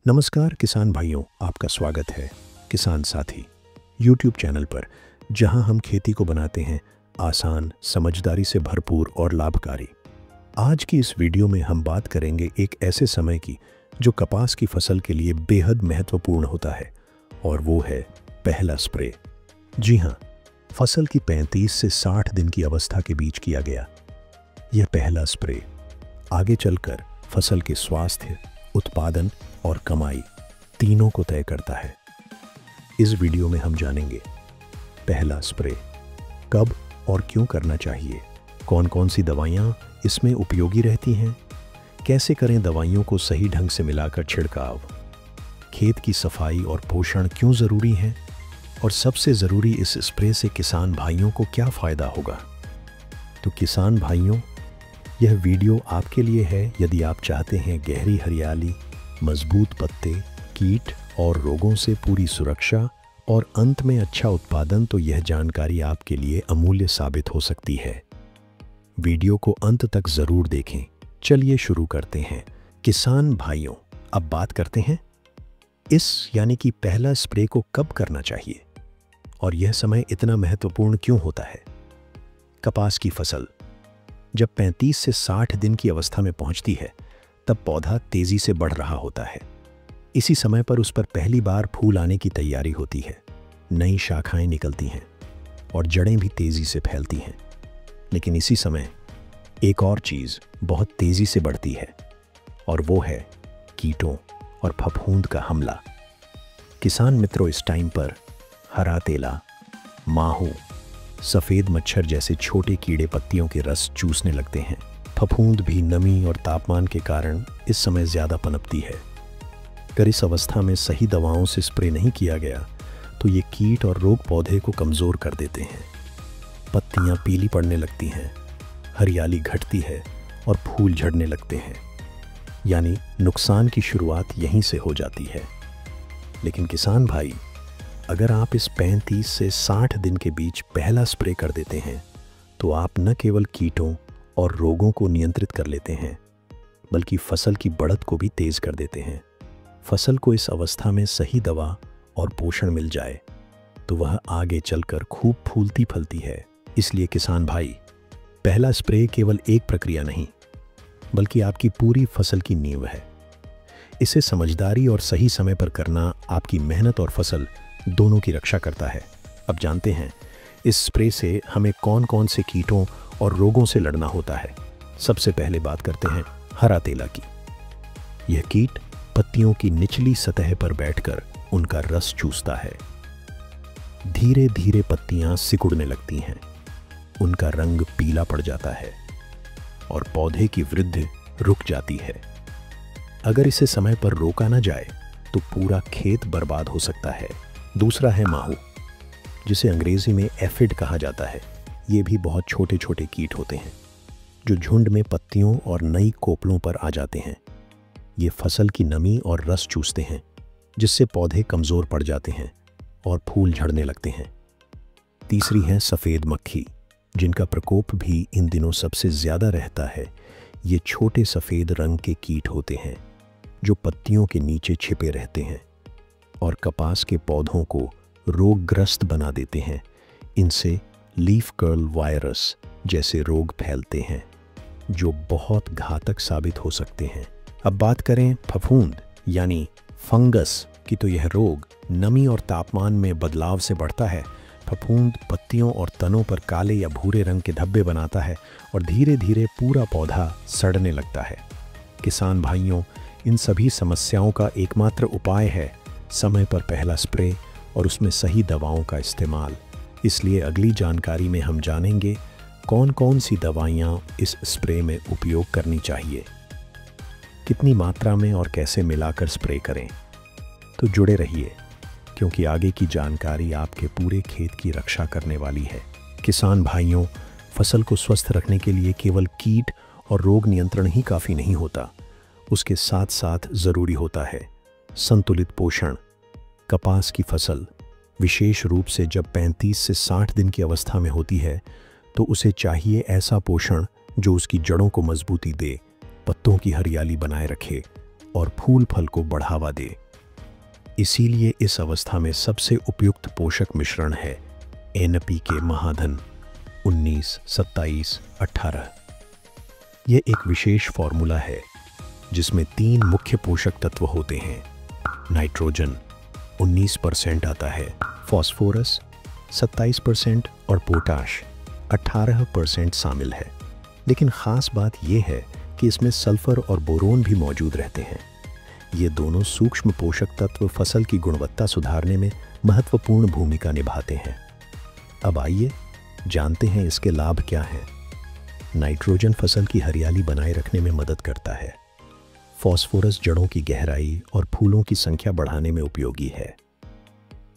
नमस्कार किसान भाइयों, आपका स्वागत है किसान साथी YouTube चैनल पर, जहां हम खेती को बनाते हैं आसान, समझदारी से भरपूर और लाभकारी। आज की इस वीडियो में हम बात करेंगे एक ऐसे समय की जो कपास की फसल के लिए बेहद महत्वपूर्ण होता है, और वो है पहला स्प्रे। जी हाँ, फसल की 35 से 60 दिन की अवस्था के बीच किया गया यह पहला स्प्रे आगे चलकर फसल के स्वास्थ्य, उत्पादन और कमाई तीनों को तय करता है। इस वीडियो में हम जानेंगे पहला स्प्रे कब और क्यों करना चाहिए, कौन कौन सी दवाइयाँ इसमें उपयोगी रहती हैं, कैसे करें दवाइयों को सही ढंग से मिलाकर छिड़काव, खेत की सफाई और पोषण क्यों ज़रूरी है, और सबसे ज़रूरी इस स्प्रे से किसान भाइयों को क्या फ़ायदा होगा। तो किसान भाइयों, यह वीडियो आपके लिए है यदि आप चाहते हैं गहरी हरियाली, मजबूत पत्ते, कीट और रोगों से पूरी सुरक्षा और अंत में अच्छा उत्पादन। तो यह जानकारी आपके लिए अमूल्य साबित हो सकती है। वीडियो को अंत तक ज़रूर देखें। चलिए शुरू करते हैं। किसान भाइयों, अब बात करते हैं यानी कि पहला स्प्रे को कब करना चाहिए और यह समय इतना महत्वपूर्ण क्यों होता है। कपास की फसल जब 35 से 60 दिन की अवस्था में पहुंचती है, तब पौधा तेजी से बढ़ रहा होता है। इसी समय पर उस पर पहली बार फूल आने की तैयारी होती है, नई शाखाएं निकलती हैं और जड़ें भी तेजी से फैलती हैं। लेकिन इसी समय एक और चीज़ बहुत तेजी से बढ़ती है, और वो है कीटों और फफूंद का हमला। किसान मित्रों, इस टाइम पर हरा तेला, माहू, सफ़ेद मच्छर जैसे छोटे कीड़े पत्तियों के रस चूसने लगते हैं। फफूंद भी नमी और तापमान के कारण इस समय ज़्यादा पनपती है। अगर इस अवस्था में सही दवाओं से स्प्रे नहीं किया गया तो ये कीट और रोग पौधे को कमज़ोर कर देते हैं। पत्तियां पीली पड़ने लगती हैं, हरियाली घटती है और फूल झड़ने लगते हैं। यानी नुकसान की शुरुआत यहीं से हो जाती है। लेकिन किसान भाई, अगर आप इस 35 से 60 दिन के बीच पहला स्प्रे कर देते हैं तो आप न केवल कीटों और रोगों को नियंत्रित कर लेते हैं, बल्कि फसल की बढ़त को भी तेज कर देते हैं। फसल को इस अवस्था में सही दवा और पोषण मिल जाए तो वह आगे चलकर खूब फूलती फलती है। इसलिए किसान भाई, पहला स्प्रे केवल एक प्रक्रिया नहीं, बल्कि आपकी पूरी फसल की नींव है। इसे समझदारी और सही समय पर करना आपकी मेहनत और फसल दोनों की रक्षा करता है। अब जानते हैं इस स्प्रे से हमें कौन कौन से कीटों और रोगों से लड़ना होता है। सबसे पहले बात करते हैं हरा तेला की। यह कीट पत्तियों की निचली सतह पर बैठकर उनका रस चूसता है। धीरे धीरे पत्तियां सिकुड़ने लगती हैं, उनका रंग पीला पड़ जाता है और पौधे की वृद्धि रुक जाती है। अगर इसे समय पर रोका ना जाए तो पूरा खेत बर्बाद हो सकता है। दूसरा है माहू, जिसे अंग्रेजी में एफिड कहा जाता है। ये भी बहुत छोटे छोटे कीट होते हैं जो झुंड में पत्तियों और नई कोपलों पर आ जाते हैं। ये फसल की नमी और रस चूसते हैं, जिससे पौधे कमज़ोर पड़ जाते हैं और फूल झड़ने लगते हैं। तीसरी है सफ़ेद मक्खी, जिनका प्रकोप भी इन दिनों सबसे ज़्यादा रहता है। ये छोटे सफ़ेद रंग के कीट होते हैं जो पत्तियों के नीचे छिपे रहते हैं और कपास के पौधों को रोगग्रस्त बना देते हैं। इनसे लीफ कर्ल वायरस जैसे रोग फैलते हैं जो बहुत घातक साबित हो सकते हैं। अब बात करें फफूंद यानी फंगस की, तो यह रोग नमी और तापमान में बदलाव से बढ़ता है। फफूंद पत्तियों और तनों पर काले या भूरे रंग के धब्बे बनाता है और धीरे धीरे पूरा पौधा सड़ने लगता है। किसान भाइयों, इन सभी समस्याओं का एकमात्र उपाय है समय पर पहला स्प्रे और उसमें सही दवाओं का इस्तेमाल। इसलिए अगली जानकारी में हम जानेंगे कौन कौन सी दवाइयाँ इस स्प्रे में उपयोग करनी चाहिए, कितनी मात्रा में और कैसे मिलाकर स्प्रे करें। तो जुड़े रहिए, क्योंकि आगे की जानकारी आपके पूरे खेत की रक्षा करने वाली है। किसान भाइयों, फसल को स्वस्थ रखने के लिए केवल कीट और रोग नियंत्रण ही काफ़ी नहीं होता, उसके साथ साथ ज़रूरी होता है संतुलित पोषण। कपास की फसल विशेष रूप से जब 35 से 60 दिन की अवस्था में होती है तो उसे चाहिए ऐसा पोषण जो उसकी जड़ों को मजबूती दे, पत्तों की हरियाली बनाए रखे और फूल फल को बढ़ावा दे। इसीलिए इस अवस्था में सबसे उपयुक्त पोषक मिश्रण है NPK महाधन 19, 27, 18। यह एक विशेष फॉर्मूला है जिसमें 3 मुख्य पोषक तत्व होते हैं। नाइट्रोजन 19% आता है, फॉस्फोरस 27% और पोटाश 18% शामिल है। लेकिन ख़ास बात यह है कि इसमें सल्फर और बोरोन भी मौजूद रहते हैं। ये दोनों सूक्ष्म पोषक तत्व फसल की गुणवत्ता सुधारने में महत्वपूर्ण भूमिका निभाते हैं। अब आइए जानते हैं इसके लाभ क्या हैं। नाइट्रोजन फसल की हरियाली बनाए रखने में मदद करता है। फॉस्फोरस जड़ों की गहराई और फूलों की संख्या बढ़ाने में उपयोगी है।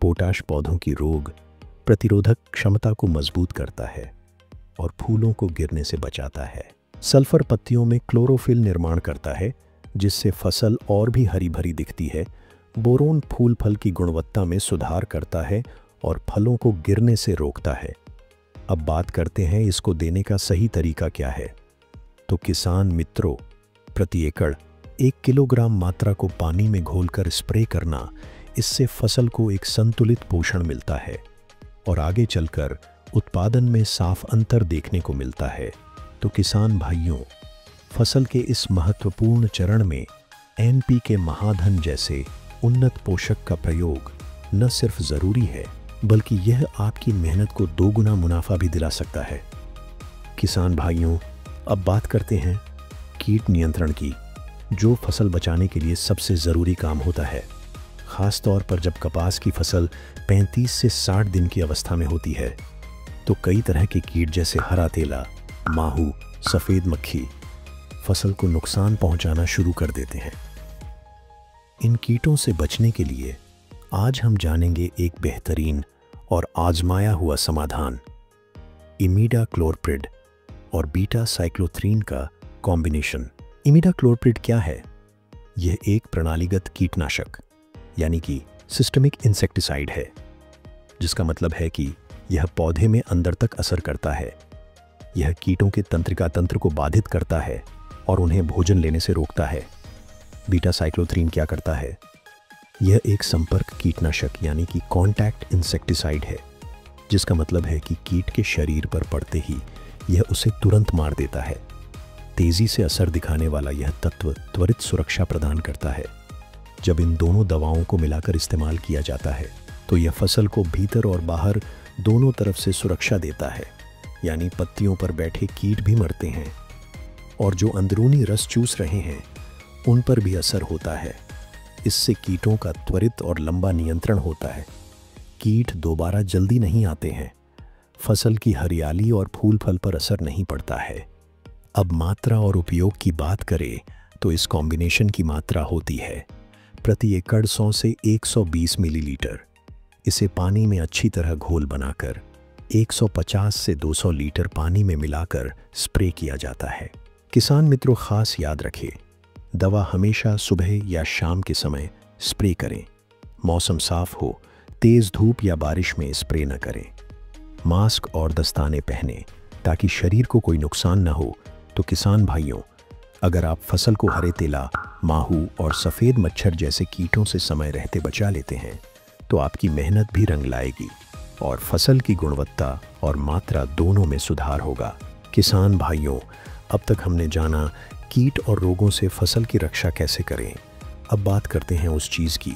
पोटाश पौधों की रोग प्रतिरोधक क्षमता को मजबूत करता है और फूलों को गिरने से बचाता है। सल्फर पत्तियों में क्लोरोफिल निर्माण करता है जिससे फसल और भी हरी भरी दिखती है। बोरोन फूल फल की गुणवत्ता में सुधार करता है और फलों को गिरने से रोकता है। अब बात करते हैं इसको देने का सही तरीका क्या है। तो किसान मित्रों, प्रति एकड़ 1 किलोग्राम मात्रा को पानी में घोलकर स्प्रे करना, इससे फसल को एक संतुलित पोषण मिलता है और आगे चलकर उत्पादन में साफ अंतर देखने को मिलता है। तो किसान भाइयों, फसल के इस महत्वपूर्ण चरण में NPK महाधन जैसे उन्नत पोषक का प्रयोग न सिर्फ ज़रूरी है बल्कि यह आपकी मेहनत को 2 गुना मुनाफा भी दिला सकता है। किसान भाइयों, अब बात करते हैं कीट नियंत्रण की, जो फसल बचाने के लिए सबसे ज़रूरी काम होता है। ख़ास तौर पर जब कपास की फसल 35 से 60 दिन की अवस्था में होती है तो कई तरह के कीट जैसे हरा तेला, माहू, सफ़ेद मक्खी फसल को नुकसान पहुंचाना शुरू कर देते हैं। इन कीटों से बचने के लिए आज हम जानेंगे एक बेहतरीन और आजमाया हुआ समाधान, इमिडाक्लोप्रिड और बीटा साइक्लोथ्रीन का कॉम्बिनेशन। इमिडाक्लोप्रिड क्या है? यह एक प्रणालीगत कीटनाशक यानी कि सिस्टमिक इंसेक्टिसाइड है, जिसका मतलब है कि यह पौधे में अंदर तक असर करता है। यह कीटों के तंत्रिका तंत्र को बाधित करता है और उन्हें भोजन लेने से रोकता है। बीटा साइक्लोथ्रीन क्या करता है? यह एक संपर्क कीटनाशक यानी कि कॉन्टैक्ट इंसेक्टिसाइड है, जिसका मतलब है कि कीट के शरीर पर पड़ते ही यह उसे तुरंत मार देता है। तेजी से असर दिखाने वाला यह तत्व त्वरित सुरक्षा प्रदान करता है। जब इन दोनों दवाओं को मिलाकर इस्तेमाल किया जाता है तो यह फसल को भीतर और बाहर दोनों तरफ से सुरक्षा देता है, यानी पत्तियों पर बैठे कीट भी मरते हैं और जो अंदरूनी रस चूस रहे हैं उन पर भी असर होता है। इससे कीटों का त्वरित और लंबा नियंत्रण होता है। कीट दोबारा जल्दी नहीं आते हैं। फसल की हरियाली और फूल फल पर असर नहीं पड़ता है। अब मात्रा और उपयोग की बात करें तो इस कॉम्बिनेशन की मात्रा होती है प्रति एकड़ 100 से 120 मिलीलीटर। इसे पानी में अच्छी तरह घोल बनाकर 150 से 200 लीटर पानी में मिलाकर स्प्रे किया जाता है। किसान मित्रों, खास याद रखें, दवा हमेशा सुबह या शाम के समय स्प्रे करें। मौसम साफ हो, तेज धूप या बारिश में स्प्रे न करें। मास्क और दस्ताने पहनें ताकि शरीर को कोई नुकसान न हो। तो किसान भाइयों, अगर आप फसल को हरे तेला, माहू और सफ़ेद मच्छर जैसे कीटों से समय रहते बचा लेते हैं तो आपकी मेहनत भी रंग लाएगी और फसल की गुणवत्ता और मात्रा दोनों में सुधार होगा। किसान भाइयों, अब तक हमने जाना कीट और रोगों से फसल की रक्षा कैसे करें। अब बात करते हैं उस चीज़ की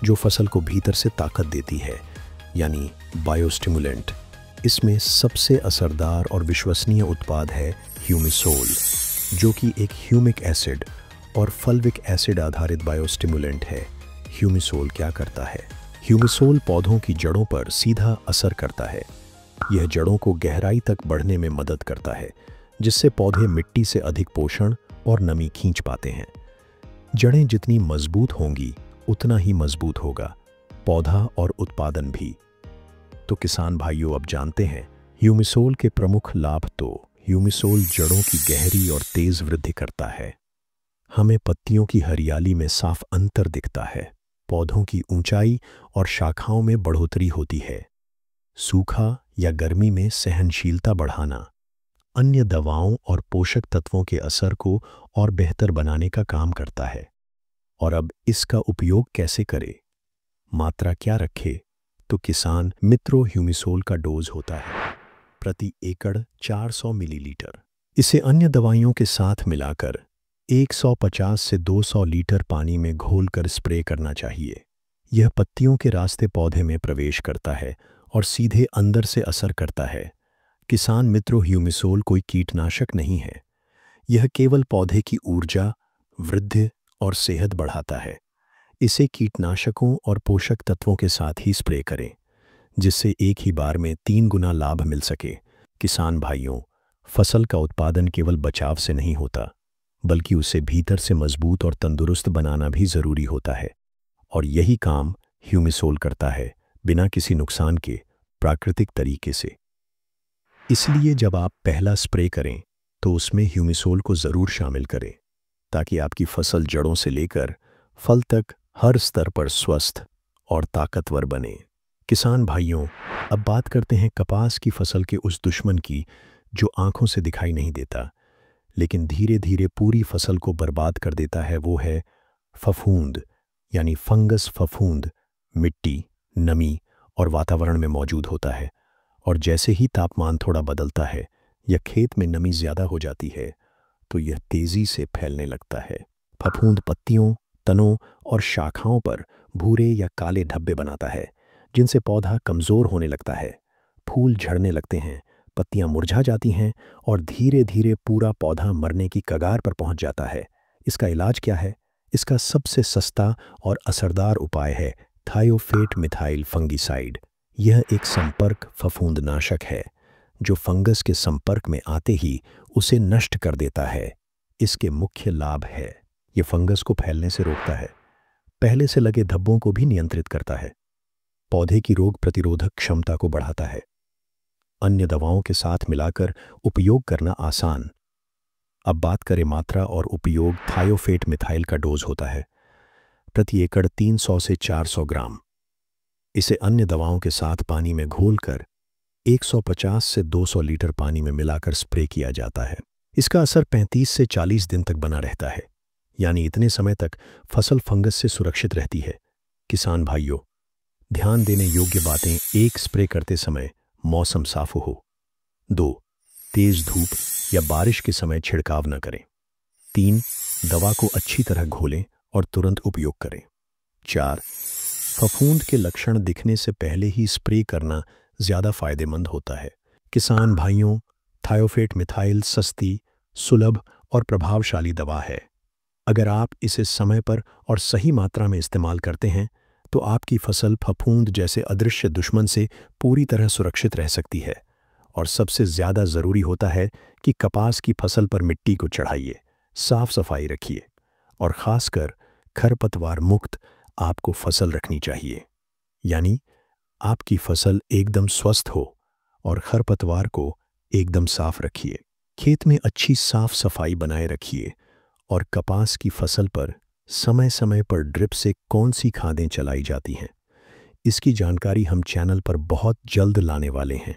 जो फसल को भीतर से ताकत देती है, यानी बायोस्टिमुलेंट। इसमें सबसे असरदार और विश्वसनीय उत्पाद है ह्यूमिसोल, जो कि एक ह्यूमिक एसिड और फल्विक एसिड आधारित बायोस्टिमुलेंट है। ह्यूमिसोल क्या करता है? ह्यूमिसोल पौधों की जड़ों पर सीधा असर करता है। यह जड़ों को गहराई तक बढ़ने में मदद करता है, जिससे पौधे मिट्टी से अधिक पोषण और नमी खींच पाते हैं। जड़ें जितनी मजबूत होंगी उतना ही मजबूत होगा पौधा और उत्पादन भी। तो किसान भाइयों, अब जानते हैं ह्यूमिसोल के प्रमुख लाभ। तो ह्यूमिसोल जड़ों की गहरी और तेज वृद्धि करता है। हमें पत्तियों की हरियाली में साफ अंतर दिखता है। पौधों की ऊंचाई और शाखाओं में बढ़ोतरी होती है। सूखा या गर्मी में सहनशीलता बढ़ाना, अन्य दवाओं और पोषक तत्वों के असर को और बेहतर बनाने का काम करता है। और अब इसका उपयोग कैसे करें, मात्रा क्या रखें, तो किसान मित्रों ह्यूमिसोल का डोज होता है प्रति एकड़ 400 मिलीलीटर। इसे अन्य दवाइयों के साथ मिलाकर 150 से 200 लीटर पानी में घोलकर स्प्रे करना चाहिए। यह पत्तियों के रास्ते पौधे में प्रवेश करता है और सीधे अंदर से असर करता है। किसान मित्रों ह्यूमिसोल कोई कीटनाशक नहीं है, यह केवल पौधे की ऊर्जा, वृद्धि और सेहत बढ़ाता है। इसे कीटनाशकों और पोषक तत्वों के साथ ही स्प्रे करें, जिससे एक ही बार में 3 गुना लाभ मिल सके। किसान भाइयों, फसल का उत्पादन केवल बचाव से नहीं होता, बल्कि उसे भीतर से मजबूत और तंदुरुस्त बनाना भी जरूरी होता है। और यही काम ह्यूमिसोल करता है, बिना किसी नुकसान के, प्राकृतिक तरीके से। इसलिए जब आप पहला स्प्रे करें तो उसमें ह्यूमिसोल को ज़रूर शामिल करें, ताकि आपकी फसल जड़ों से लेकर फल तक हर स्तर पर स्वस्थ और ताकतवर बने। किसान भाइयों, अब बात करते हैं कपास की फसल के उस दुश्मन की जो आंखों से दिखाई नहीं देता, लेकिन धीरे धीरे पूरी फसल को बर्बाद कर देता है। वो है फफूंद, यानी फंगस। फफूंद मिट्टी, नमी और वातावरण में मौजूद होता है, और जैसे ही तापमान थोड़ा बदलता है या खेत में नमी ज़्यादा हो जाती है तो यह तेज़ी से फैलने लगता है। फफूंद पत्तियों, तनों और शाखाओं पर भूरे या काले धब्बे बनाता है, जिनसे पौधा कमज़ोर होने लगता है। फूल झड़ने लगते हैं, पत्तियां मुरझा जाती हैं और धीरे धीरे पूरा पौधा मरने की कगार पर पहुंच जाता है। इसका इलाज क्या है? इसका सबसे सस्ता और असरदार उपाय है थायोफेट मिथाइल फंगिसाइड। यह एक संपर्क फफूंदनाशक है जो फंगस के संपर्क में आते ही उसे नष्ट कर देता है। इसके मुख्य लाभ है, ये फंगस को फैलने से रोकता है, पहले से लगे धब्बों को भी नियंत्रित करता है, पौधे की रोग प्रतिरोधक क्षमता को बढ़ाता है। अन्य दवाओं के साथ मिलाकर उपयोग करना आसान। अब बात करें मात्रा और उपयोग। थायोफेट मिथाइल का डोज होता है प्रति एकड़ 300 से 400 ग्राम। इसे अन्य दवाओं के साथ पानी में घोलकर 150 से 200 लीटर पानी में मिलाकर स्प्रे किया जाता है। इसका असर 35 से 40 दिन तक बना रहता है, यानी इतने समय तक फसल फंगस से सुरक्षित रहती है। किसान भाइयों, ध्यान देने योग्य बातें। 1. स्प्रे करते समय मौसम साफ हो। 2. तेज धूप या बारिश के समय छिड़काव न करें। 3. दवा को अच्छी तरह घोलें और तुरंत उपयोग करें। 4. फफूंद के लक्षण दिखने से पहले ही स्प्रे करना ज़्यादा फायदेमंद होता है। किसान भाइयों, थायोफेट मिथाइल सस्ती, सुलभ और प्रभावशाली दवा है। अगर आप इसे समय पर और सही मात्रा में इस्तेमाल करते हैं तो आपकी फसल फफूंद जैसे अदृश्य दुश्मन से पूरी तरह सुरक्षित रह सकती है। और सबसे ज़्यादा ज़रूरी होता है कि कपास की फसल पर मिट्टी को चढ़ाइए, साफ सफाई रखिए, और ख़ासकर खरपतवार मुक्त आपको फसल रखनी चाहिए। यानी आपकी फसल एकदम स्वस्थ हो और खरपतवार को एकदम साफ रखिए। खेत में अच्छी साफ सफाई बनाए रखिए और कपास की फसल पर समय समय पर ड्रिप से कौन सी खादें चलाई जाती हैं, इसकी जानकारी हम चैनल पर बहुत जल्द लाने वाले हैं।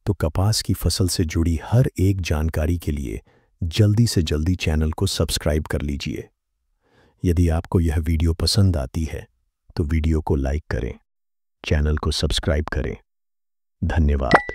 तो कपास की फसल से जुड़ी हर एक जानकारी के लिए जल्दी से जल्दी चैनल को सब्सक्राइब कर लीजिए। यदि आपको यह वीडियो पसंद आती है तो वीडियो को लाइक करें, चैनल को सब्सक्राइब करें। धन्यवाद।